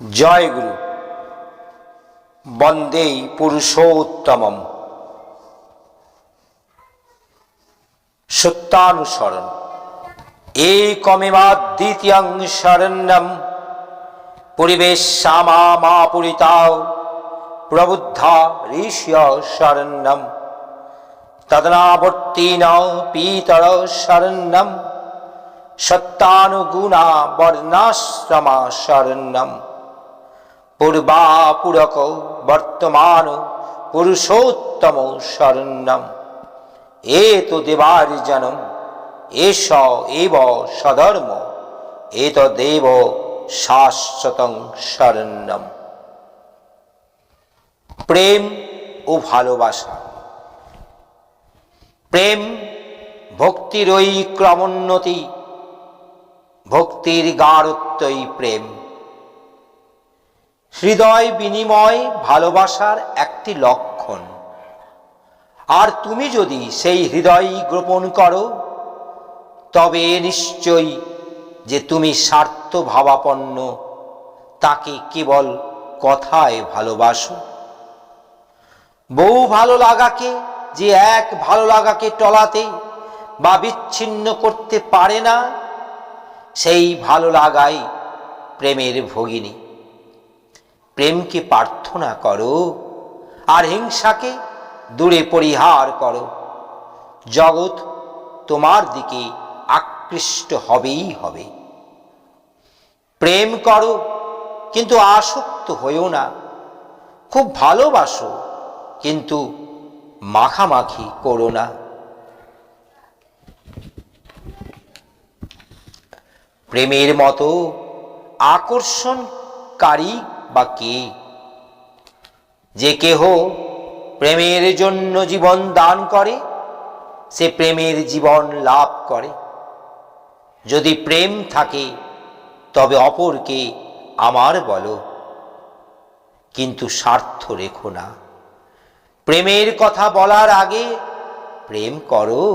জয় গুরু। বন্দে পুরুষোত্তমম। সত্যানুসরণ একমেবাদ্বিতীয়ং শরণ্যম পরিবেশামাপুরিতাও প্রবুদ্ধা ঋষ্য শরণ্যম তদনাবর্তিন পীতর শরণ্যম সত্যানুগুণা বর্ণাশ্রমা শরণ্যম পূর্বাপুরক বর্তমান পুরুষোত্তম শরণ্যম এত দেবার্জনম এষ এব সধর্ম এতদেব শাশ্বতং শরণ্যম। প্রেম ও ভালোবাসা। প্রেম ভক্তিরই ক্রমোন্নতি, ভক্তির গাঢ়ত্বই প্রেম। হৃদয় বিনিময় ভালোবাসার একটি লক্ষণ। আর তুমি যদি সেই হৃদয় গোপন করো, তবে নিশ্চয়ই যে তুমি স্বার্থভাবাপন্ন তাকে কেবল কথায় ভালোবাসো। বহু ভালো লাগাকে যে এক ভালো লাগাকে টলাতে বা বিচ্ছিন্ন করতে পারে না, সেই ভালো লাগাই প্রেমের ভগিনী। প্রেমকে প্রার্থনা করো আর হিংসাকে দূরে পরিহার করো। জগৎ তোমার দিকে আকৃষ্ট হবেই হবে। প্রেম করো কিন্তু আসক্ত হইও না। খুব ভালোবাসো কিন্তু মাখামাখি করো না। প্রেমের মতো আকর্ষণকারী বা কে? যে কেহ প্রেমের জন্য জীবন দান করে, সে প্রেমের জীবন লাভ করে। যদি প্রেম থাকে তবে অপরকে আমার বলো, কিন্তু স্বার্থ রেখো না। প্রেমের কথা বলার আগে প্রেম করো।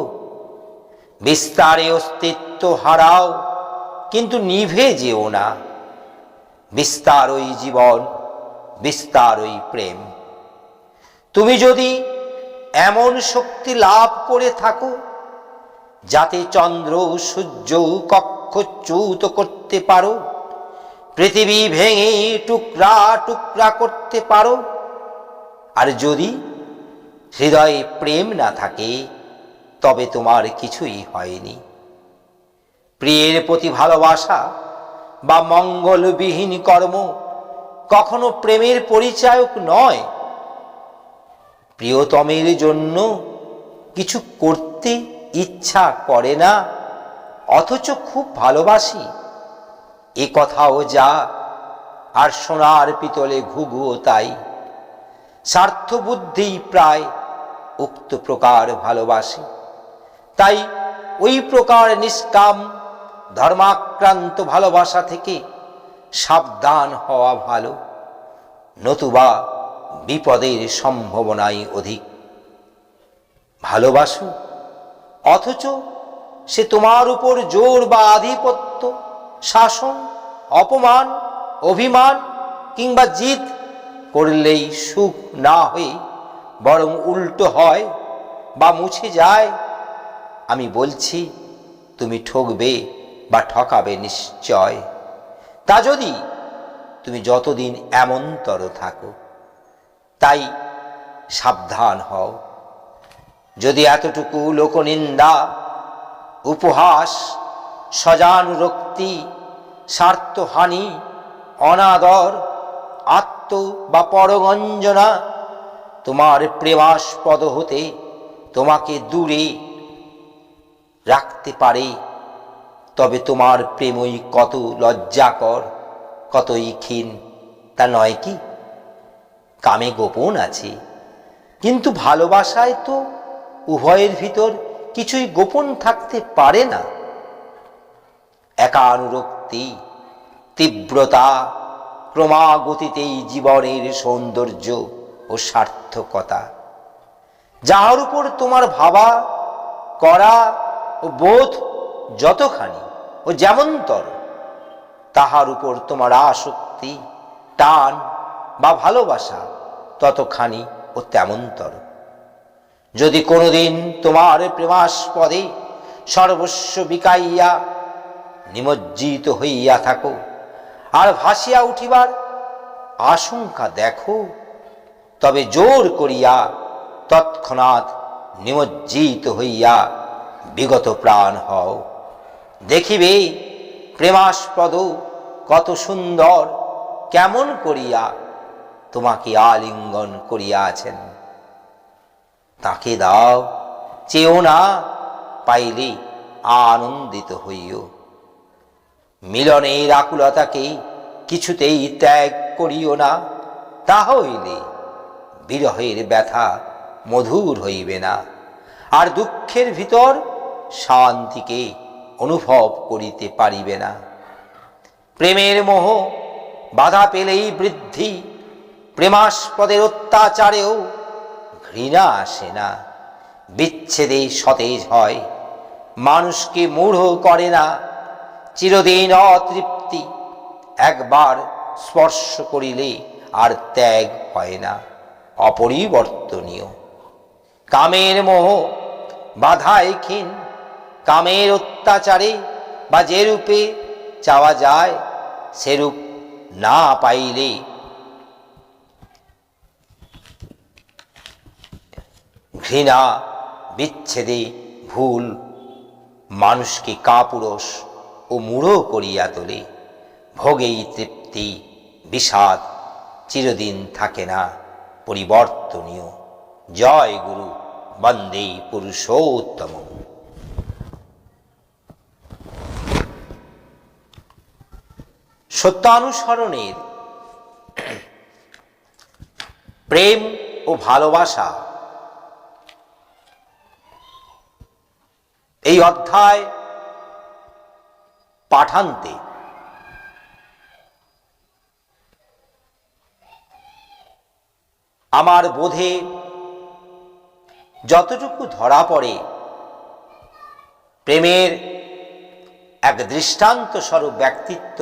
বিস্তারে অস্তিত্ব হারাও কিন্তু নিভে যেও না। বিস্তারই জীবন, বিস্তারই প্রেম। তুমি যদি এমন শক্তি লাভ করে থাকো যাতে চন্দ্র সূর্য কক্ষচ্যুত করতে পারো, পৃথিবী ভেঙে টুকরা টুকরা করতে পারো, আর যদি হৃদয়ে প্রেম না থাকে, তবে তোমার কিছুই হয়নি। প্রিয়ের প্রতি ভালোবাসা বা মঙ্গলবিহীন কর্ম কখনো প্রেমের পরিচায়ক নয়। প্রিয়তমের জন্য কিছু করতে ইচ্ছা করে না, অথচ খুব ভালোবাসি, এ কথাও যা, আর সোনার পিতলে ঘুঘুও তাই। স্বার্থবুদ্ধি প্রায় উক্ত প্রকার ভালোবাসে। তাই ওই প্রকার নিষ্কাম ধর্মাক্রান্ত ভালোবাসা থেকে সাবধান হওয়া ভালো, নতুবা বিপদের সম্ভাবনাই অধিক। ভালোবাসো অথচ সে তোমার উপর জোর বা আধিপত্য, শাসন, অপমান, অভিমান কিংবা জিদ করলেই সুখ না হয়ে বরং উল্টো হয় বা মুছে যায়। আমি বলছি, তুমি ঠকবে বা ঠকাবে নিশ্চয়। তা যদি তুমি যতদিন এমনতর থাকো। তাই সাবধান হও। যদি এতটুকু লোকনিন্দা, উপহাস, স্বজানুরক্তি, স্বার্থহানি, অনাদর, আত্ম বা পরগঞ্জনা তোমার প্রেমাস্পদ হতে তোমাকে দূরে রাখতে পারে, তবে তোমার প্রেমই কত লজ্জাকর, কতই ক্ষীণ, তা নয় কি? কামে গোপন আছে, কিন্তু ভালোবাসায় তো উভয়ের ভিতর কিছুই গোপন থাকতে পারে না। একানুরক্তি, তীব্রতা, ক্রমাগতিতেই জীবনের সৌন্দর্য ও সার্থকতা। যাহার উপর তোমার ভাবা, করা ও বোধ যতখানি ও যেমনতর, তাহার উপর তোমার আসক্তি টান বা ভালোবাসা ততখানি ও তেমনতর। যদি কোনোদিন তোমার প্রেমাস্পদে সর্বস্ব বিকাইয়া নিমজ্জিত হইয়া থাকো আর ভাসিয়া উঠিবার আশঙ্কা দেখো, তবে জোর করিয়া তৎক্ষণাৎ নিমজ্জিত হইয়া বিগত প্রাণ হও। দেখিবে প্রেমাস্পদ কত সুন্দর, কেমন করিয়া তোমাকে আলিঙ্গন করিয়া আছেন। তাকে দাও, চেও না, পাইলে আনন্দিত হইও। মিলনের আকুলতাকে কিছুতেই ত্যাগ করিও না, তা হইলে বিরহের ব্যথা মধুর হইবে না, আর দুঃখের ভিতর শান্তিকে অনুভব করিতে পারিবে না। প্রেমের মোহ বাধা পেলেই বৃদ্ধি, প্রেমাস্পদের অত্যাচারেও ঘৃণা আসে না। বিচ্ছেদে সতেজ হয়, মানুষকে মূঢ় করে না। চিরদিন অতৃপ্তি একবার স্পর্শ করিলে আর ত্যাগ হয় না, অপরিবর্তনীয়। কামের মোহ বাধায় ক্ষীণ, কামের অত্যাচারে বা যেরূপে চাওয়া যায় সেরূপ না পাইলে ঘৃণা বিচ্ছেদে ভুল মানুষকে কাপুরুষ ও মূঢ় করিয়া তোলে। ভোগেই তৃপ্তি, বিষাদ চিরদিন থাকে না, পরিবর্তনীয়। জয় গুরু, বন্দে পুরুষোত্তম। সত্যানুসরণের প্রেম ও ভালোবাসা এই অধ্যায় পাঠান্তে আমার বোধে যতটুকু ধরা পড়ে, প্রেমের এক দৃষ্টান্ত স্বরূপ ব্যক্তিত্ব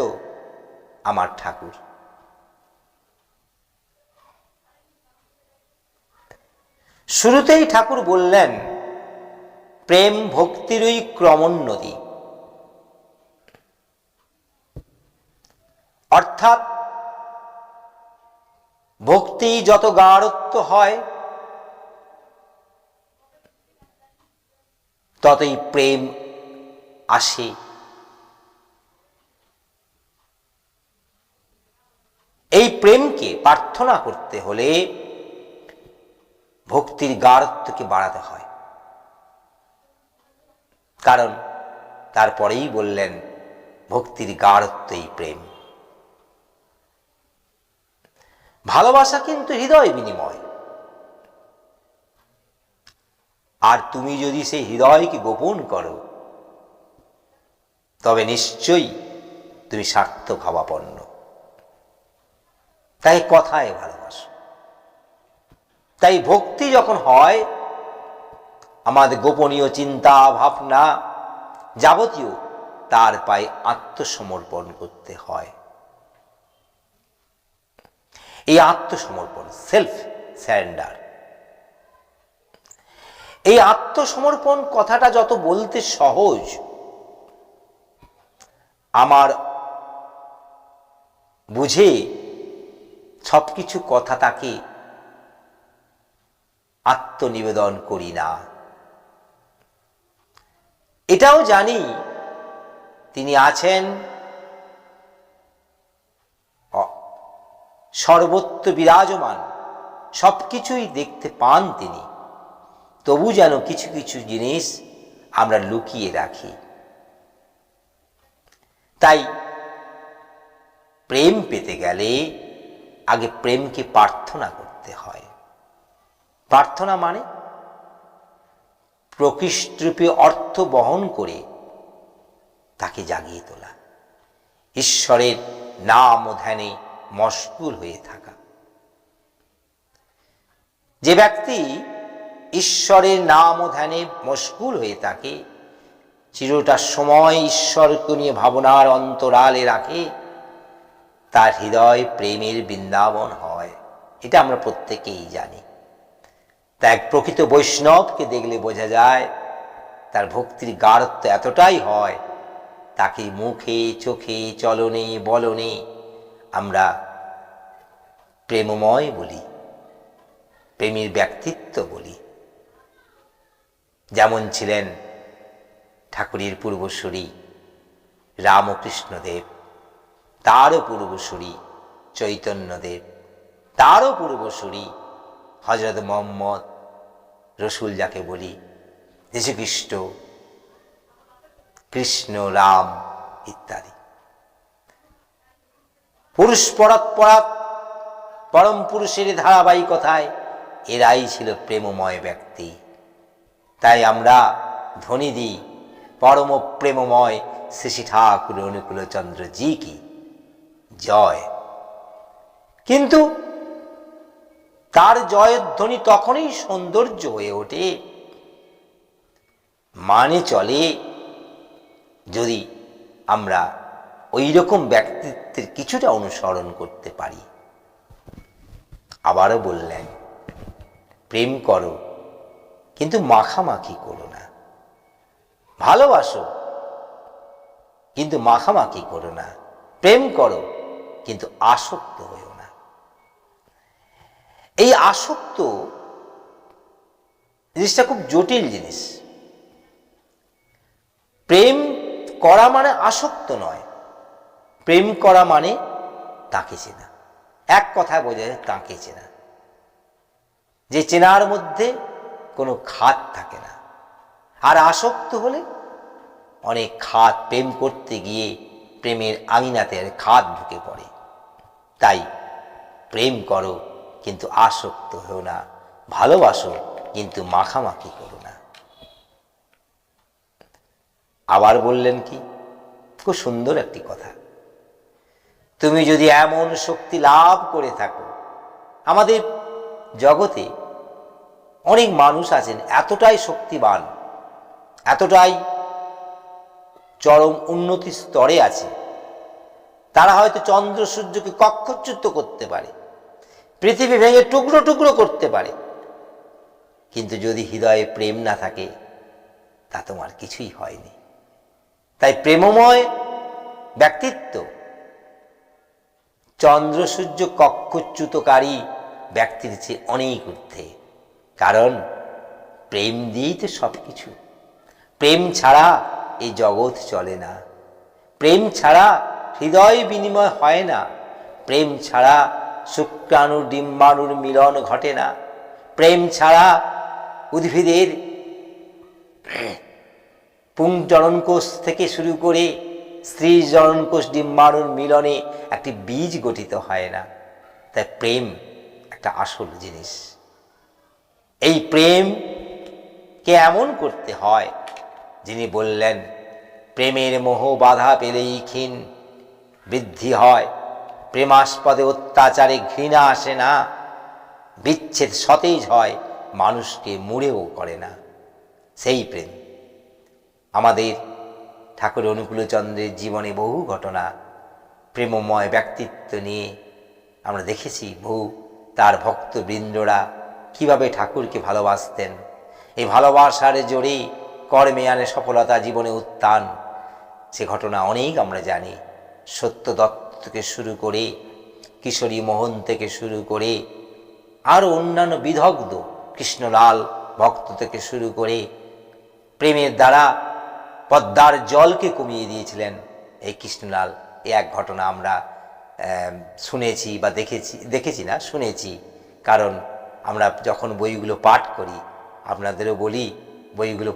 আমার ঠাকুর। শুরুতেই ঠাকুর বললেন, প্রেম ভক্তিরই ক্রমোন্নতি। অর্থাৎ ভক্তি যত গাঢ়ত্ব হয় ততই প্রেম আসে। এই প্রেমকে প্রার্থনা করতে হলে ভক্তির গাঢ়ত্বকে বাড়াতে হয়। কারণ তারপরেই বললেন, ভক্তির গাঢ়ত্বই প্রেম। ভালোবাসা কিন্তু হৃদয় বিনিময়, আর তুমি যদি সেই হৃদয়কে গোপন করো তবে নিশ্চয়ই তুমি স্বার্থভাবাপন্ন। তাই কথায় ভালোবাসো। তাই ভক্তি যখন হয়, আমাদের গোপনীয় চিন্তা ভাবনা যাবতীয় তার পায়ে আত্মসমর্পণ করতে হয়। এই আত্মসমর্পণ, সেলফ সারেন্ডার, এই আত্মসমর্পণ কথাটা যত বলতে সহজ, আমার বুঝে সবকিছু কথা তাকে আত্মনিবেদন করি না। এটাও জানি তিনি আছেন সর্বত্র বিরাজমান, সবকিছুই দেখতে পান তিনি। তবু যেন কিছু কিছু জিনিস আমরা লুকিয়ে রাখি। তাই প্রেম পেতে গেলে আগে প্রেমকে প্রার্থনা করতে হয়। প্রার্থনা মানে প্রকৃষ্টরূপে অর্থ বহন করে তাকে জাগিয়ে তোলা, ঈশ্বরের নাম ও ধ্যানে মশগুল হয়ে থাকা। যে ব্যক্তি ঈশ্বরের নাম ও ধ্যানে মশগুল হয়ে থাকে, চিরটা সময় ঈশ্বরকে নিয়ে ভাবনার অন্তরালে রাখে, তার হৃদয় প্রেমের বৃন্দাবন হয়, এটা আমরা প্রত্যেকেই জানি। তা এক প্রকৃত বৈষ্ণবকে দেখলে বোঝা যায় তার ভক্তির গাঢ়ত্ব এতটাই হয়, তাকে মুখে চোখে চলনে বলনে আমরা প্রেমময় বলি, প্রেমের ব্যক্তিত্ব বলি। যেমন ছিলেন ঠাকুরের পূর্বসূরি রামকৃষ্ণদেব, তারও পূর্বসূরি চৈতন্যদেব, তারও পূর্বসূরি হযরত মুহাম্মদ রসুল যাকে বলি, যীশুখ্রিস্ট, কৃষ্ণ, রাম ইত্যাদি। পুরুষ পরাৎপরাৎ পরম পুরুষের ধারাবাহিকতায় এরাই ছিল প্রেমময় ব্যক্তি। তাই আমরা ধ্বনি দিই পরম প্রেমময় শ্রী শ্রী ঠাকুর অনুকূলচন্দ্র জি কি জয়। কিন্তু তার জয়ের ধ্বনি তখনই সৌন্দর্য হয়ে ওঠে, মানে চলে যদি আমরা ওই রকম ব্যক্তিত্বের কিছুটা অনুসরণ করতে পারি। আবারও বললেন, প্রেম করো কিন্তু মাখামাখি করো না, ভালোবাসো কিন্তু মাখামাখি করো না, প্রেম করো কিন্তু আসক্ত হইও না। এই আসক্ত জিনিসটা খুব জটিল জিনিস। প্রেম করা মানে আসক্ত নয়, প্রেম করা মানে তাকে চেনা। এক কথায় বোঝা যায় তাকে চেনা, যে চেনার মধ্যে কোনো খাত থাকে না। আর আসক্ত হলে অনেক খাত, প্রেম করতে গিয়ে প্রেমের আঙিনাতে খাত ঢুকে পড়ে। তাই প্রেম করো কিন্তু আসক্ত হও না, ভালোবাসো কিন্তু মাখামাখি করো না। আবার বললেন কি, খুব সুন্দর একটি কথা, তুমি যদি এমন শক্তি লাভ করে থাকো, আমাদের জগতে অনেক মানুষ আছেন এতটাই শক্তিবান, এতটাই চরম উন্নতি স্তরে আছে, তারা হয়তো চন্দ্র সূর্যকে কক্ষচ্যুত করতে পারে, পৃথিবী ভেঙে টুকরো টুকরো করতে পারে, কিন্তু যদি হৃদয়ে প্রেম না থাকে তা তোমার কিছুই হয়নি। তাই প্রেমময় ব্যক্তিত্ব চন্দ্র সূর্য কক্ষচ্যুতকারী ব্যক্তির চেয়ে অনেক ঊর্ধ্বে। কারণ প্রেম দিয়েই তো সবকিছু। প্রেম ছাড়া এই জগৎ চলে না, প্রেম ছাড়া হৃদয় বিনিময় হয় না, প্রেম ছাড়া শুক্রাণু ডিম্বাণুর মিলন ঘটে না, প্রেম ছাড়া উদ্ভিদের পুংজননকোষ থেকে শুরু করে স্ত্রী জননকোষ ডিম্বাণুর মিলনে একটি বীজ গঠিত হয় না। তাই প্রেম একটা আসল জিনিস। এই প্রেমকে এমন করতে হয়, যিনি বললেন প্রেমের মোহ বাধা পেলেই ক্ষীণ বৃদ্ধি হয়, প্রেমাস্পদে অত্যাচারে ঘৃণা আসে না, বিচ্ছেদ সতেজ হয়, মানুষকে মুড়েও করে না। সেই প্রেম আমাদের ঠাকুর অনুকূলচন্দ্রের জীবনে বহু ঘটনা প্রেমময় ব্যক্তিত্ব নিয়ে আমরা দেখেছি। বহু তার ভক্তবৃন্দরা কিভাবে ঠাকুরকে ভালোবাসতেন, এই ভালোবাসার জোরে কর্মে আনে সফলতা, জীবনে উত্থান, সে ঘটনা অনেক আমরা জানি। সত্য দত্ত থেকে শুরু করে, কিশোরী মোহন থেকে শুরু করে, আরও অন্যান্য বিদগ্ধ কৃষ্ণলাল ভক্ত থেকে শুরু করে, প্রেমের দ্বারা পদ্মার জলকে কমিয়ে দিয়েছিলেন এই কৃষ্ণলাল। এই এক ঘটনা আমরা শুনেছি বা দেখেছি না, শুনেছি। কারণ আমরা যখন বইগুলো পাঠ করি, আপনাদেরও বলি বইগুলো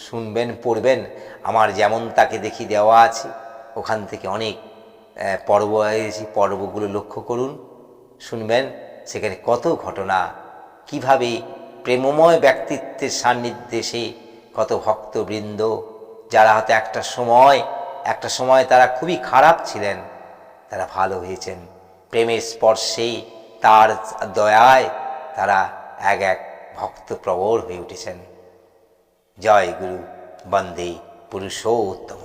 শুনবেন, পড়বেন। আমার যেমন তাকে দেখি দেওয়া আছে, ওখান থেকে অনেক পর্ব এসেছি, পর্বগুলো লক্ষ্য করুন, শুনবেন। সেখানে কত ঘটনা, কিভাবে প্রেমময় ব্যক্তিত্বের সান্নিধ্যে সে কত ভক্তবৃন্দ, যারা হয়তো একটা সময় তারা খুবই খারাপ ছিলেন, তারা ভালো হয়েছেন। প্রেমের স্পর্শে, তার দয়ায় তারা এক এক ভক্ত প্রবর হয়ে উঠেছেন। জয় গুরু, বন্দে পুরুষোত্তম।